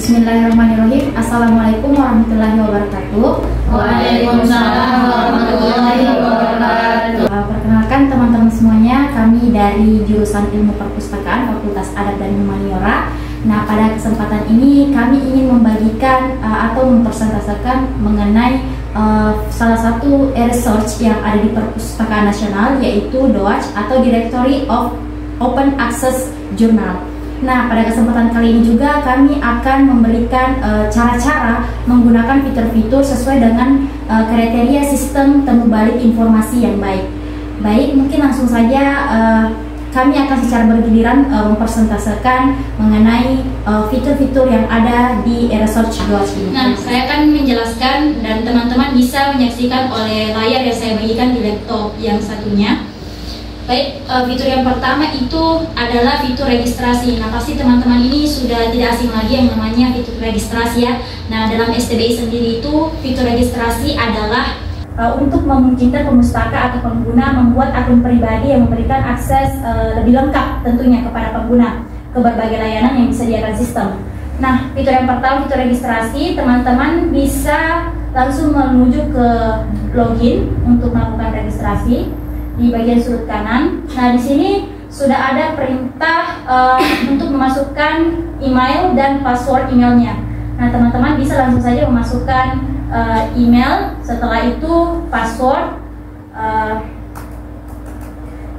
Bismillahirrahmanirrahim. Assalamualaikum warahmatullahi wabarakatuh. Waalaikumsalam warahmatullahi wabarakatuh. Perkenalkan teman-teman semuanya, kami dari jurusan Ilmu Perpustakaan Fakultas Adat dan Humaniora. Nah, pada kesempatan ini kami ingin membagikan atau mempresentasikan mengenai salah satu research yang ada di Perpustakaan Nasional, yaitu DOAJ atau Directory of Open Access Journal. Nah, pada kesempatan kali ini juga kami akan memberikan cara-cara menggunakan fitur-fitur sesuai dengan kriteria sistem temu balik informasi yang baik. Baik, mungkin langsung saja kami akan secara bergiliran mempresentasikan mengenai fitur-fitur yang ada di research DOAJ ini. Nah, saya akan menjelaskan dan teman-teman bisa menyaksikan oleh layar yang saya bagikan di laptop yang satunya. Baik, fitur yang pertama itu adalah fitur registrasi. Nah, pasti teman-teman ini sudah tidak asing lagi yang namanya fitur registrasi ya. Nah, dalam STBI sendiri itu fitur registrasi adalah untuk memungkinkan pemustaka atau pengguna membuat akun pribadi yang memberikan akses lebih lengkap tentunya kepada pengguna ke berbagai layanan yang disediakan sistem. Nah, fitur yang pertama, fitur registrasi, teman-teman bisa langsung menuju ke login untuk melakukan registrasi di bagian sudut kanan. Nah, di sini sudah ada perintah untuk memasukkan email dan password emailnya. Nah, teman-teman bisa langsung saja memasukkan email, setelah itu password,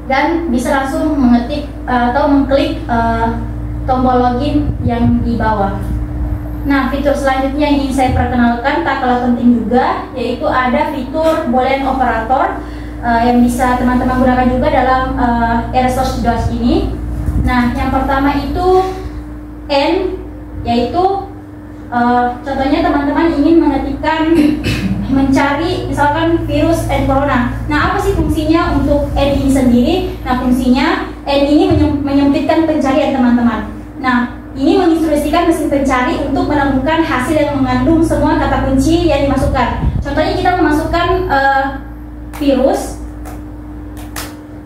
dan bisa langsung mengetik atau mengklik tombol login yang di bawah. Nah, fitur selanjutnya yang ingin saya perkenalkan tak kalah penting juga, yaitu ada fitur Boolean operator yang bisa teman-teman gunakan juga dalam research DOAJ ini. Nah, yang pertama itu N, yaitu contohnya teman-teman ingin mengetikkan mencari misalkan virus N corona. Nah, apa sih fungsinya untuk N ini sendiri? Nah, fungsinya N ini menyempitkan pencarian teman-teman. Nah, ini menginstruksikan mesin pencari untuk menemukan hasil yang mengandung semua kata kunci yang dimasukkan. Contohnya kita memasukkan virus,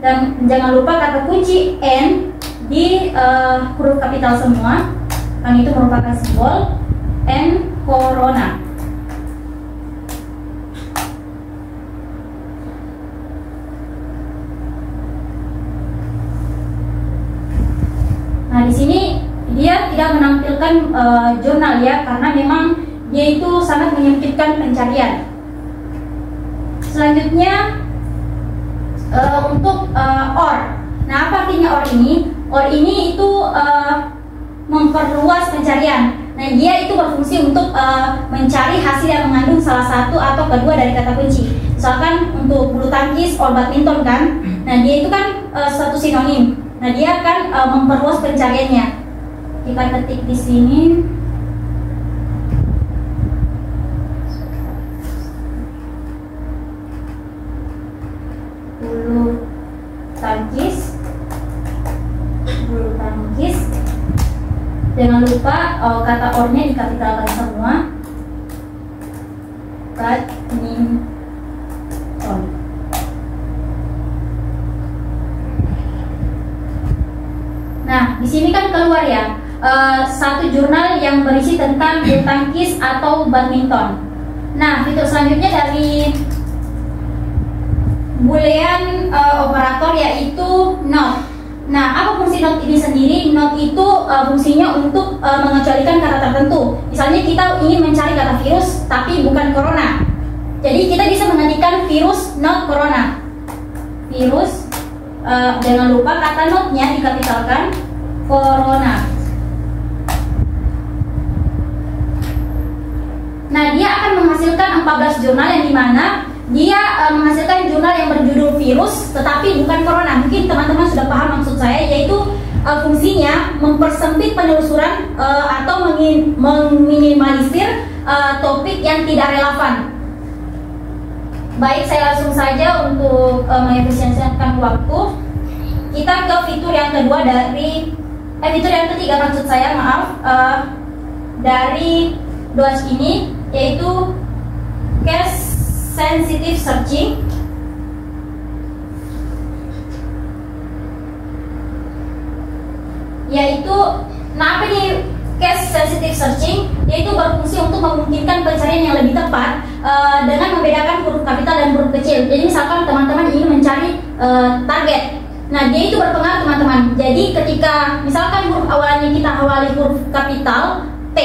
dan jangan lupa kata kunci N di huruf kapital semua, yang itu merupakan simbol N corona. Nah, di sini dia tidak menampilkan jurnal ya, karena memang dia itu sangat menyempitkan pencarian. Selanjutnya untuk OR. Nah, apa artinya OR ini? OR ini itu memperluas pencarian. Nah, dia itu berfungsi untuk mencari hasil yang mengandung salah satu atau kedua dari kata kunci. Misalkan untuk bulu tangkis or badminton kan. Nah, dia itu kan satu sinonim. Nah, dia akan memperluas pencariannya. Kita ketik di sini. Bulu tangkis. Jangan lupa kata OR-nya dikapitalkan semua. Badminton. Nah, di sini kan keluar ya satu jurnal yang berisi tentang bulu tangkis atau badminton. Nah, fitur selanjutnya dari Boolean operator yaitu not. Nah, apa fungsi not ini sendiri? Not itu fungsinya untuk mengecualikan kata tertentu. Misalnya kita ingin mencari kata virus tapi bukan corona. Jadi kita bisa mengetikkan virus not corona. Virus, jangan lupa kata not-nya dikapitalkan corona. Nah, dia akan menghasilkan 14 jurnal yang dimana dia menghasilkan jurnal yang berjudul virus tetapi bukan corona. Mungkin teman-teman sudah paham maksud saya, yaitu fungsinya mempersempit penelusuran atau meminimalisir topik yang tidak relevan. Baik, saya langsung saja untuk mengefisiensikan waktu. Kita ke fitur yang kedua dari fitur yang ketiga maksud saya, maaf, dari DOAJ ini, yaitu case sensitive searching. Yaitu, nah apa nih case sensitive prescriptive searching, yaitu berfungsi untuk memungkinkan pencarian yang lebih tepat dengan membedakan huruf kapital dan huruf kecil. Jadi misalkan teman-teman ingin mencari target, nah dia itu berpengaruh teman-teman. Jadi ketika misalkan huruf awalnya kita awali huruf kapital T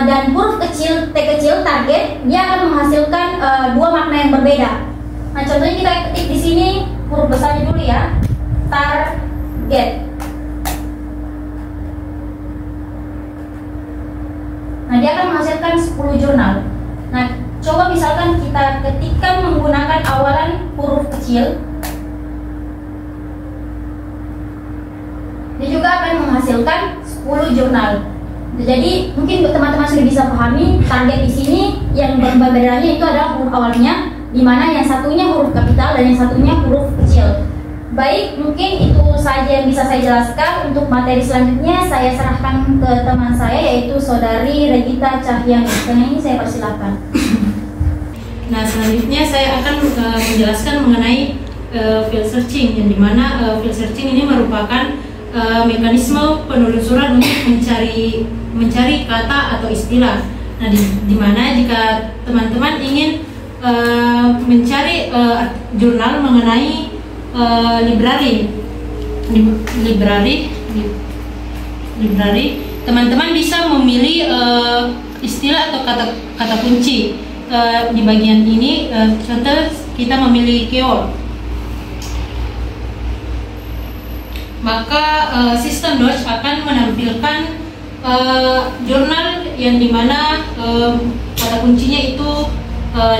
dan huruf kecil T kecil target, dia akan menghasilkan dua makna yang berbeda. Nah contohnya kita ketik di sini huruf besarnya dulu ya, target. Nah dia akan menghasilkan 10 jurnal. Nah coba misalkan kita ketikkan menggunakan awalan huruf kecil, dia juga akan menghasilkan 10 jurnal. Jadi mungkin teman-teman sudah bisa pahami target di sini yang berbedanya itu adalah huruf awalnya, di mana yang satunya huruf kapital dan yang satunya huruf kecil. Baik, mungkin itu saja yang bisa saya jelaskan. Untuk materi selanjutnya saya serahkan ke teman saya, yaitu Saudari Regita Cahyani. Dengan ini saya persilakan. Nah, selanjutnya saya akan menjelaskan mengenai field searching, yang dimana field searching ini merupakan mekanisme penelusuran untuk mencari kata atau istilah. Nah, dimana jika teman-teman ingin mencari jurnal mengenai library, teman-teman bisa memilih istilah atau kata kunci. Di bagian ini contoh kita memilih keyword, maka sistem Dodge akan menampilkan jurnal yang dimana kata kuncinya itu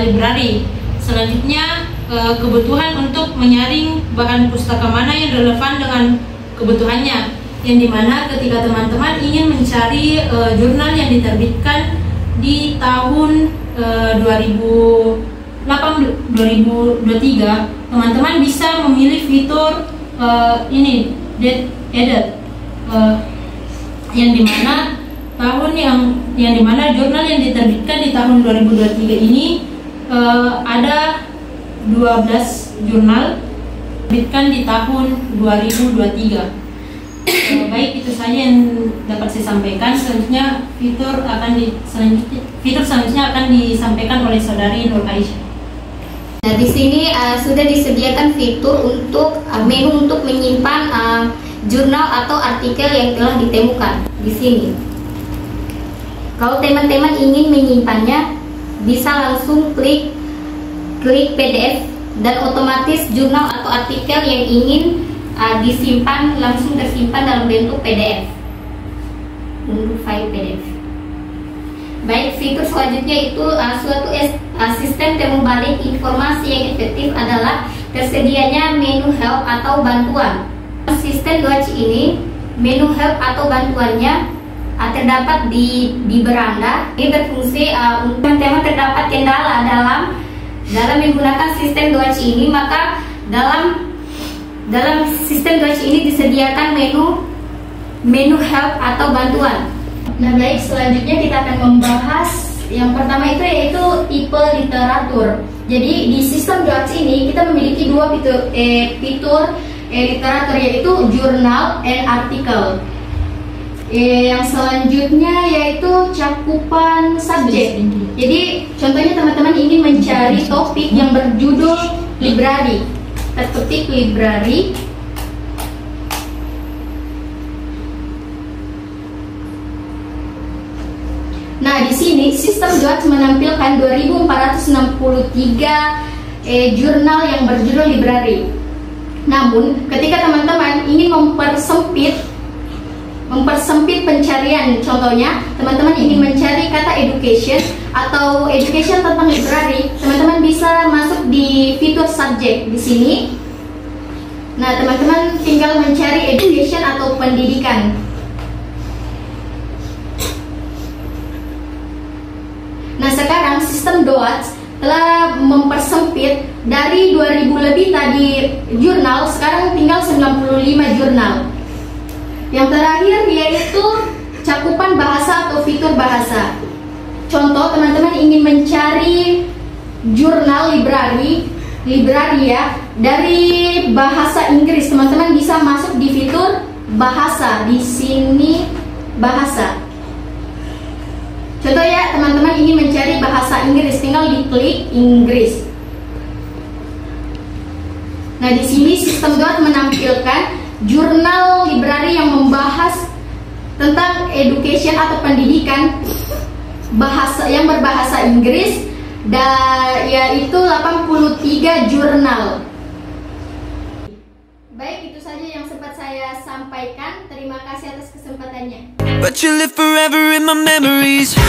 library. Selanjutnya kebutuhan untuk menyaring bahan pustaka mana yang relevan dengan kebutuhannya, yang dimana ketika teman-teman ingin mencari jurnal yang diterbitkan di tahun 2023, teman-teman bisa memilih fitur ini date edit, yang dimana yang dimana jurnal yang diterbitkan di tahun 2023 ini ada 12 jurnal diterbitkan di tahun 2023. Baik, itu saja yang dapat saya sampaikan. Selanjutnya fitur selanjutnya akan disampaikan oleh Saudari Nur Aisyah. Nah, di sini sudah disediakan fitur untuk menu untuk menyimpan jurnal atau artikel yang telah ditemukan di sini. Kalau teman-teman ingin menyimpannya, bisa langsung klik PDF dan otomatis jurnal atau artikel yang ingin disimpan langsung tersimpan dalam bentuk PDF, untuk file PDF. Baik, fitur selanjutnya itu suatu sistem temu balik informasi yang efektif adalah tersedianya menu help atau bantuan. Sistem Dodge ini menu help atau bantuannya terdapat di beranda. Ini berfungsi untuk teman-teman terdapat kendala dalam menggunakan sistem Dodge ini, maka dalam sistem Dodge ini disediakan menu help atau bantuan. Nah baik, selanjutnya kita akan membahas yang pertama itu yaitu tipe literatur. Jadi di sistem Dodge ini kita memiliki dua fitur literatur, yaitu jurnal and artikel. Yang selanjutnya yaitu cakupan subjek. Jadi contohnya teman-teman ingin mencari topik yang berjudul library, ketik library. Nah, di sini sistem Dodge menampilkan 2463 jurnal yang berjudul library. Namun, ketika teman-teman ingin mempersempit pencarian, contohnya teman-teman ingin mencari kata education atau education tentang library, teman-teman bisa masuk di fitur subjek di sini. Nah, teman-teman tinggal mencari education atau pendidikan. Nah, sekarang sistem Dodge telah mempersempit dari 2000 lebih tadi jurnal, sekarang tinggal 95 jurnal. Yang terakhir yaitu cakupan bahasa atau fitur bahasa. Contoh, teman-teman ingin mencari jurnal library ya dari bahasa Inggris, teman-teman bisa masuk di fitur bahasa di sini, bahasa. Contoh ya, teman-teman ingin mencari bahasa Inggris, tinggal diklik Inggris. Nah, di sini System Dot menampilkan jurnal library yang membahas tentang education atau pendidikan bahasa yang berbahasa Inggris, dan yaitu 83 jurnal. Baik, itu saja yang sempat saya sampaikan. Terima kasih atas kesempatannya. But you live forever in my memories.